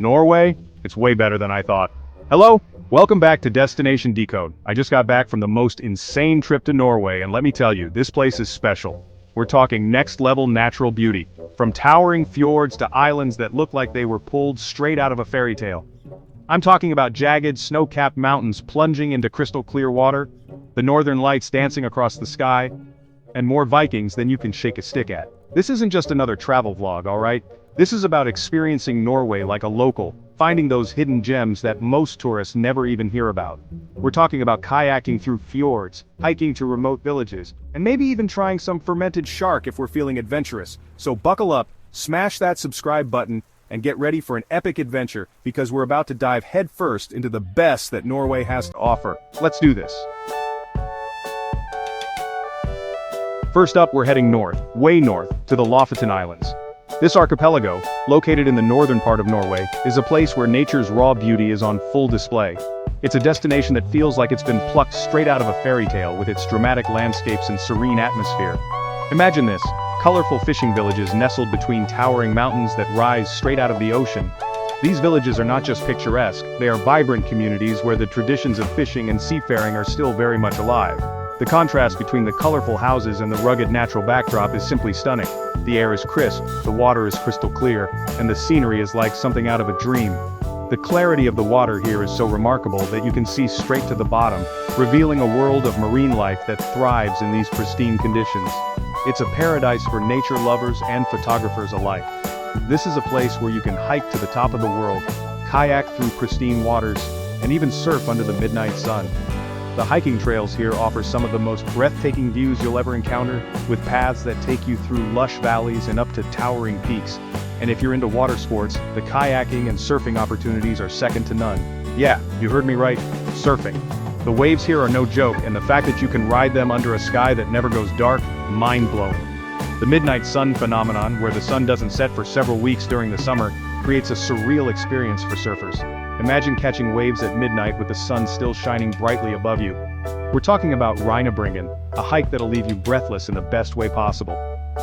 Norway? It's way better than I thought. Hello? Welcome back to Destination Decode. I just got back from the most insane trip to Norway, and let me tell you, this place is special. We're talking next-level natural beauty, from towering fjords to islands that look like they were pulled straight out of a fairy tale. I'm talking about jagged, snow-capped mountains plunging into crystal-clear water, the northern lights dancing across the sky, and more Vikings than you can shake a stick at. This isn't just another travel vlog, alright? This is about experiencing Norway like a local, finding those hidden gems that most tourists never even hear about. We're talking about kayaking through fjords, hiking to remote villages, and maybe even trying some fermented shark if we're feeling adventurous. So buckle up, smash that subscribe button, and get ready for an epic adventure, because we're about to dive headfirst into the best that Norway has to offer. Let's do this. First up, we're heading north, way north, to the Lofoten Islands. This archipelago, located in the northern part of Norway, is a place where nature's raw beauty is on full display. It's a destination that feels like it's been plucked straight out of a fairy tale with its dramatic landscapes and serene atmosphere. Imagine this, colorful fishing villages nestled between towering mountains that rise straight out of the ocean. These villages are not just picturesque, they are vibrant communities where the traditions of fishing and seafaring are still very much alive. The contrast between the colorful houses and the rugged natural backdrop is simply stunning. The air is crisp, the water is crystal clear, and the scenery is like something out of a dream. The clarity of the water here is so remarkable that you can see straight to the bottom, revealing a world of marine life that thrives in these pristine conditions. It's a paradise for nature lovers and photographers alike. This is a place where you can hike to the top of the world, kayak through pristine waters, and even surf under the midnight sun. The hiking trails here offer some of the most breathtaking views you'll ever encounter, with paths that take you through lush valleys and up to towering peaks. And if you're into water sports, the kayaking and surfing opportunities are second to none. Yeah, you heard me right, surfing. The waves here are no joke, and the fact that you can ride them under a sky that never goes dark, mind-blowing. The midnight sun phenomenon, where the sun doesn't set for several weeks during the summer, creates a surreal experience for surfers. Imagine catching waves at midnight with the sun still shining brightly above you. We're talking about Rhinebringen, a hike that'll leave you breathless in the best way possible.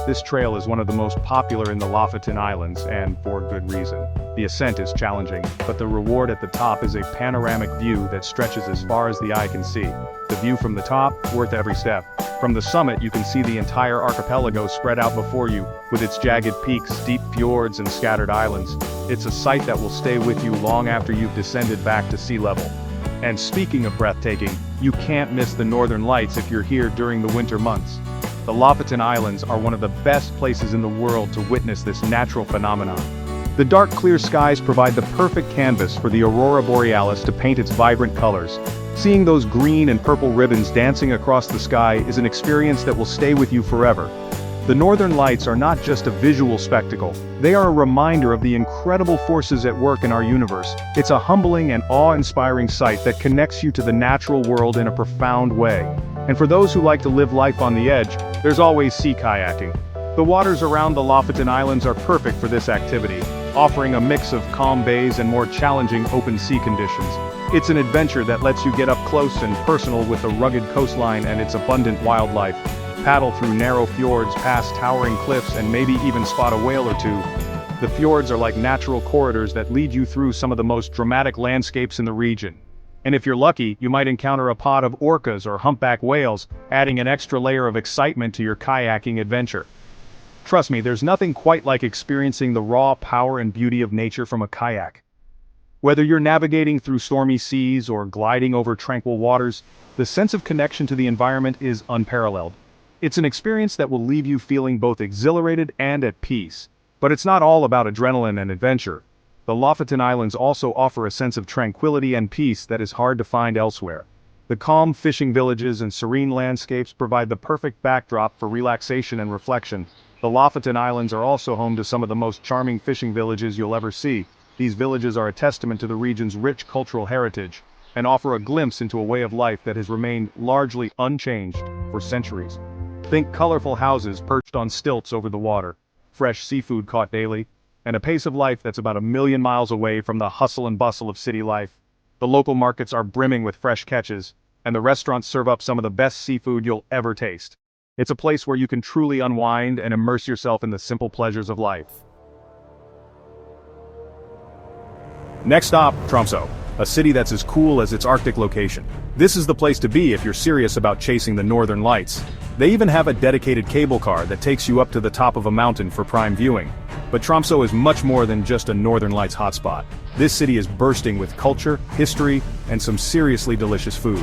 This trail is one of the most popular in the Lofoten Islands, and for good reason. The ascent is challenging, but the reward at the top is a panoramic view that stretches as far as the eye can see. The view from the top, worth every step. From the summit you can see the entire archipelago spread out before you, with its jagged peaks, deep fjords and scattered islands. It's a sight that will stay with you long after you've descended back to sea level. And speaking of breathtaking, you can't miss the northern lights if you're here during the winter months. The Lofoten Islands are one of the best places in the world to witness this natural phenomenon. The dark clear skies provide the perfect canvas for the aurora borealis to paint its vibrant colors. Seeing those green and purple ribbons dancing across the sky is an experience that will stay with you forever. The northern lights are not just a visual spectacle, they are a reminder of the incredible forces at work in our universe. It's a humbling and awe-inspiring sight that connects you to the natural world in a profound way. And for those who like to live life on the edge, there's always sea kayaking. The waters around the Lofoten Islands are perfect for this activity, offering a mix of calm bays and more challenging open sea conditions. It's an adventure that lets you get up close and personal with the rugged coastline and its abundant wildlife. Paddle through narrow fjords, past towering cliffs, and maybe even spot a whale or two. The fjords are like natural corridors that lead you through some of the most dramatic landscapes in the region. And if you're lucky, you might encounter a pod of orcas or humpback whales, adding an extra layer of excitement to your kayaking adventure. Trust me, there's nothing quite like experiencing the raw power and beauty of nature from a kayak. Whether you're navigating through stormy seas or gliding over tranquil waters, the sense of connection to the environment is unparalleled. It's an experience that will leave you feeling both exhilarated and at peace. But it's not all about adrenaline and adventure. The Lofoten Islands also offer a sense of tranquility and peace that is hard to find elsewhere. The calm fishing villages and serene landscapes provide the perfect backdrop for relaxation and reflection. The Lofoten Islands are also home to some of the most charming fishing villages you'll ever see. These villages are a testament to the region's rich cultural heritage, and offer a glimpse into a way of life that has remained largely unchanged for centuries. Think colorful houses perched on stilts over the water, fresh seafood caught daily, and a pace of life that's about 1,000,000 miles away from the hustle and bustle of city life. The local markets are brimming with fresh catches, and the restaurants serve up some of the best seafood you'll ever taste. It's a place where you can truly unwind and immerse yourself in the simple pleasures of life. Next stop, Tromsø, a city that's as cool as its Arctic location. This is the place to be if you're serious about chasing the northern lights. They even have a dedicated cable car that takes you up to the top of a mountain for prime viewing. But Tromsø is much more than just a northern lights hotspot. This city is bursting with culture, history, and some seriously delicious food.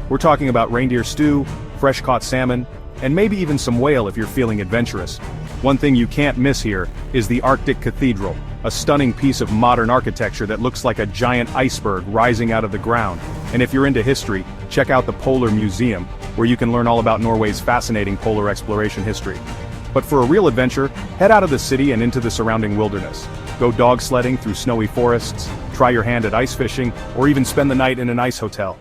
We're talking about reindeer stew, fresh-caught salmon, and maybe even some whale if you're feeling adventurous. One thing you can't miss here is the Arctic Cathedral, a stunning piece of modern architecture that looks like a giant iceberg rising out of the ground. And if you're into history, check out the Polar Museum, where you can learn all about Norway's fascinating polar exploration history. But for a real adventure, head out of the city and into the surrounding wilderness. Go dog sledding through snowy forests, try your hand at ice fishing, or even spend the night in an ice hotel.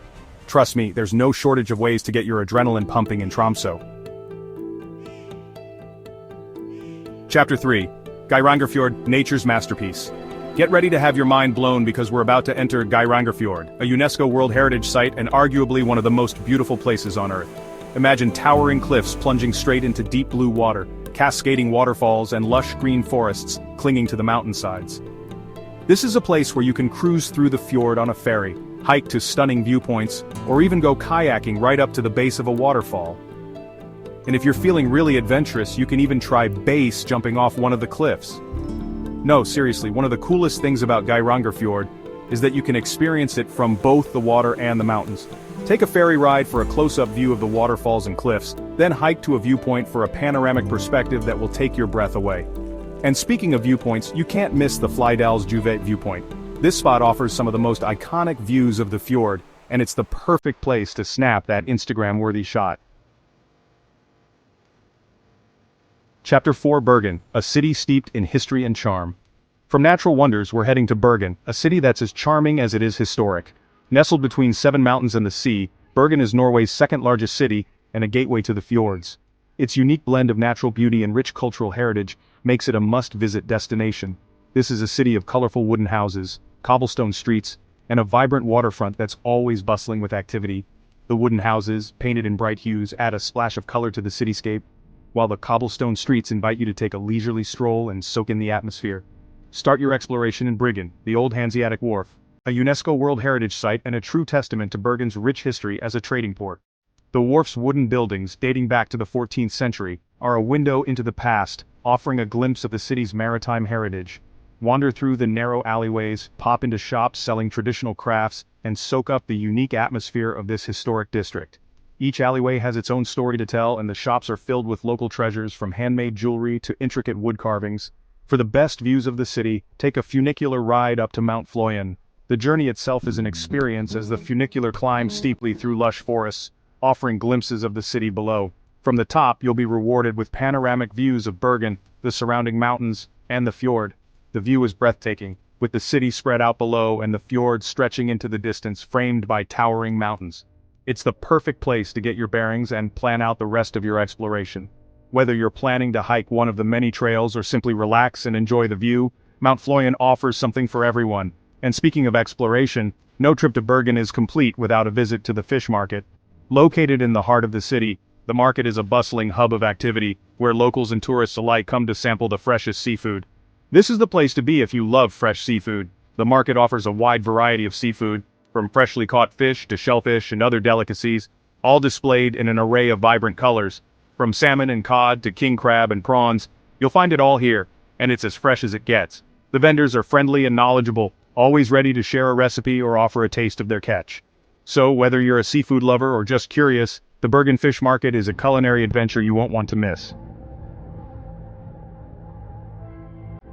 Trust me, there's no shortage of ways to get your adrenaline pumping in Tromsø. Chapter 3. Geirangerfjord, nature's masterpiece. Get ready to have your mind blown because we're about to enter Geirangerfjord, a UNESCO World Heritage Site and arguably one of the most beautiful places on Earth. Imagine towering cliffs plunging straight into deep blue water, cascading waterfalls and lush green forests clinging to the mountainsides. This is a place where you can cruise through the fjord on a ferry, hike to stunning viewpoints, or even go kayaking right up to the base of a waterfall. And if you're feeling really adventurous, you can even try base jumping off one of the cliffs. No, seriously, one of the coolest things about Geirangerfjord is that you can experience it from both the water and the mountains. Take a ferry ride for a close-up view of the waterfalls and cliffs, then hike to a viewpoint for a panoramic perspective that will take your breath away. And speaking of viewpoints, you can't miss the Flydalsjuvet viewpoint. This spot offers some of the most iconic views of the fjord, and it's the perfect place to snap that Instagram-worthy shot. Chapter 4. Bergen, a city steeped in history and charm. From natural wonders we're heading to Bergen, a city that's as charming as it is historic. Nestled between 7 mountains and the sea, Bergen is Norway's second-largest city and a gateway to the fjords. Its unique blend of natural beauty and rich cultural heritage makes it a must-visit destination. This is a city of colorful wooden houses, cobblestone streets, and a vibrant waterfront that's always bustling with activity. The wooden houses, painted in bright hues, add a splash of color to the cityscape, while the cobblestone streets invite you to take a leisurely stroll and soak in the atmosphere. Start your exploration in Bryggen, the old Hanseatic wharf, a UNESCO World Heritage Site and a true testament to Bergen's rich history as a trading port. The wharf's wooden buildings, dating back to the 14th century, are a window into the past, offering a glimpse of the city's maritime heritage. Wander through the narrow alleyways, pop into shops selling traditional crafts, and soak up the unique atmosphere of this historic district. Each alleyway has its own story to tell, and the shops are filled with local treasures from handmade jewelry to intricate wood carvings. For the best views of the city, take a funicular ride up to Mount Fløyen. The journey itself is an experience as the funicular climbs steeply through lush forests, offering glimpses of the city below. From the top, you'll be rewarded with panoramic views of Bergen, the surrounding mountains, and the fjord. The view is breathtaking, with the city spread out below and the fjord stretching into the distance framed by towering mountains. It's the perfect place to get your bearings and plan out the rest of your exploration. Whether you're planning to hike one of the many trails or simply relax and enjoy the view, Mount Fløyen offers something for everyone. And speaking of exploration, no trip to Bergen is complete without a visit to the fish market. Located in the heart of the city, the market is a bustling hub of activity, where locals and tourists alike come to sample the freshest seafood. This is the place to be if you love fresh seafood. The market offers a wide variety of seafood, from freshly caught fish to shellfish and other delicacies, all displayed in an array of vibrant colors. From salmon and cod to king crab and prawns, you'll find it all here, and it's as fresh as it gets. The vendors are friendly and knowledgeable, always ready to share a recipe or offer a taste of their catch. So whether you're a seafood lover or just curious, the Bergen Fish Market is a culinary adventure you won't want to miss.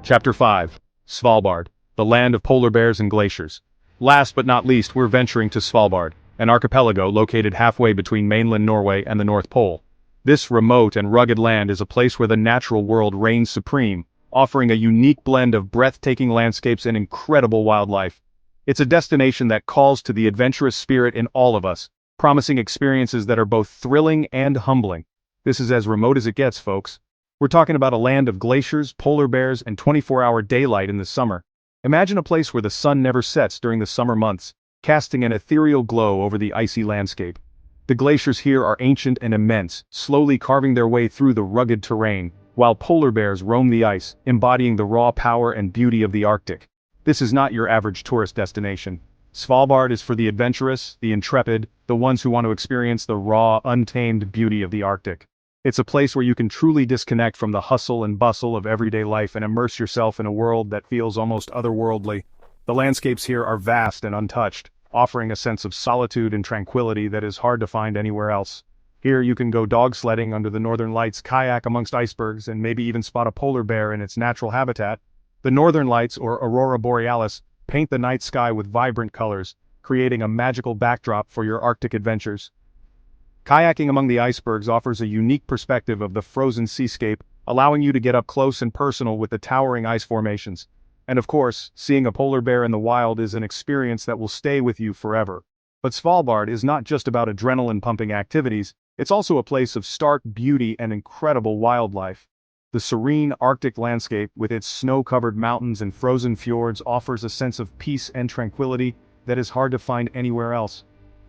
Chapter 5. Svalbard, the land of polar bears and glaciers. Last but not least, we're venturing to Svalbard, an archipelago located halfway between mainland Norway and the North Pole. This remote and rugged land is a place where the natural world reigns supreme, offering a unique blend of breathtaking landscapes and incredible wildlife. It's a destination that calls to the adventurous spirit in all of us, promising experiences that are both thrilling and humbling. This is as remote as it gets, folks. We're talking about a land of glaciers, polar bears, and 24-hour daylight in the summer. Imagine a place where the sun never sets during the summer months, casting an ethereal glow over the icy landscape. The glaciers here are ancient and immense, slowly carving their way through the rugged terrain, while polar bears roam the ice, embodying the raw power and beauty of the Arctic. This is not your average tourist destination. Svalbard is for the adventurous, the intrepid, the ones who want to experience the raw, untamed beauty of the Arctic. It's a place where you can truly disconnect from the hustle and bustle of everyday life and immerse yourself in a world that feels almost otherworldly. The landscapes here are vast and untouched, offering a sense of solitude and tranquility that is hard to find anywhere else. Here you can go dog sledding under the northern lights, kayak amongst icebergs, and maybe even spot a polar bear in its natural habitat. The northern lights, or aurora borealis, paint the night sky with vibrant colors, creating a magical backdrop for your Arctic adventures. Kayaking among the icebergs offers a unique perspective of the frozen seascape, allowing you to get up close and personal with the towering ice formations. And of course, seeing a polar bear in the wild is an experience that will stay with you forever. But Svalbard is not just about adrenaline-pumping activities, it's also a place of stark beauty and incredible wildlife. The serene Arctic landscape, with its snow-covered mountains and frozen fjords, offers a sense of peace and tranquility that is hard to find anywhere else.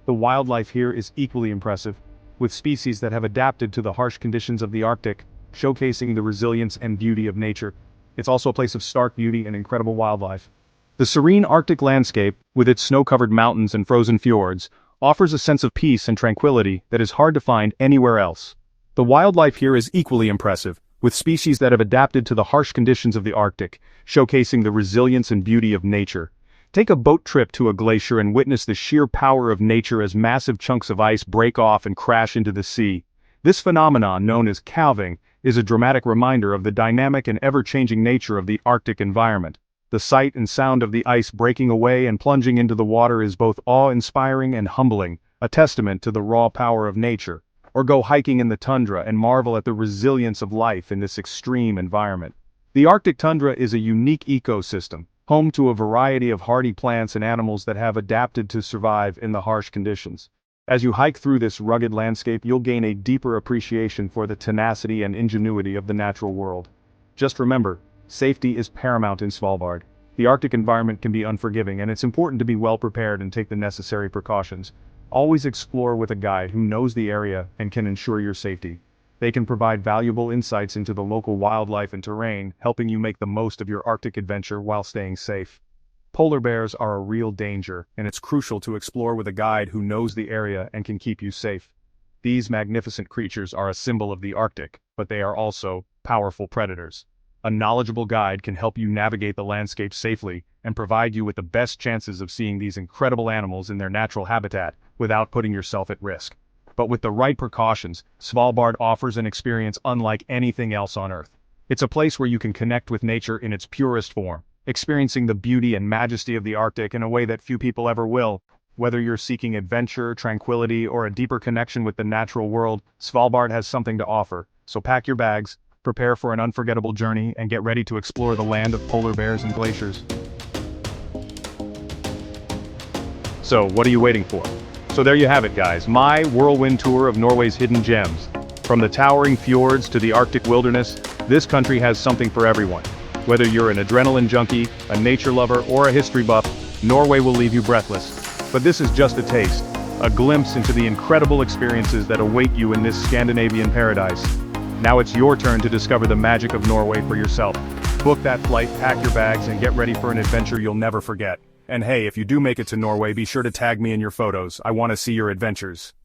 The wildlife here is equally impressive, with species that have adapted to the harsh conditions of the Arctic, showcasing the resilience and beauty of nature. It's also a place of stark beauty and incredible wildlife. The serene Arctic landscape, with its snow-covered mountains and frozen fjords, offers a sense of peace and tranquility that is hard to find anywhere else. The wildlife here is equally impressive, with species that have adapted to the harsh conditions of the Arctic, showcasing the resilience and beauty of nature. Take a boat trip to a glacier and witness the sheer power of nature as massive chunks of ice break off and crash into the sea. This phenomenon, known as calving, is a dramatic reminder of the dynamic and ever-changing nature of the Arctic environment. The sight and sound of the ice breaking away and plunging into the water is both awe-inspiring and humbling, a testament to the raw power of nature. Or go hiking in the tundra and marvel at the resilience of life in this extreme environment. The Arctic tundra is a unique ecosystem, home to a variety of hardy plants and animals that have adapted to survive in the harsh conditions. As you hike through this rugged landscape, you'll gain a deeper appreciation for the tenacity and ingenuity of the natural world. Just remember, safety is paramount in Svalbard. The Arctic environment can be unforgiving, and it's important to be well prepared and take the necessary precautions. Always explore with a guide who knows the area and can ensure your safety. They can provide valuable insights into the local wildlife and terrain, helping you make the most of your Arctic adventure while staying safe. Polar bears are a real danger, and it's crucial to explore with a guide who knows the area and can keep you safe. These magnificent creatures are a symbol of the Arctic, but they are also powerful predators. A knowledgeable guide can help you navigate the landscape safely and provide you with the best chances of seeing these incredible animals in their natural habitat without putting yourself at risk. But with the right precautions, Svalbard offers an experience unlike anything else on Earth. It's a place where you can connect with nature in its purest form, experiencing the beauty and majesty of the Arctic in a way that few people ever will. Whether you're seeking adventure, tranquility, or a deeper connection with the natural world, Svalbard has something to offer. So pack your bags, prepare for an unforgettable journey, and get ready to explore the land of polar bears and glaciers. So, what are you waiting for? So there you have it, guys, my whirlwind tour of Norway's hidden gems. From the towering fjords to the Arctic wilderness, this country has something for everyone. Whether you're an adrenaline junkie, a nature lover, or a history buff, Norway will leave you breathless. But this is just a taste, a glimpse into the incredible experiences that await you in this Scandinavian paradise. Now it's your turn to discover the magic of Norway for yourself. Book that flight, pack your bags, and get ready for an adventure you'll never forget. And hey, if you do make it to Norway, be sure to tag me in your photos. I want to see your adventures.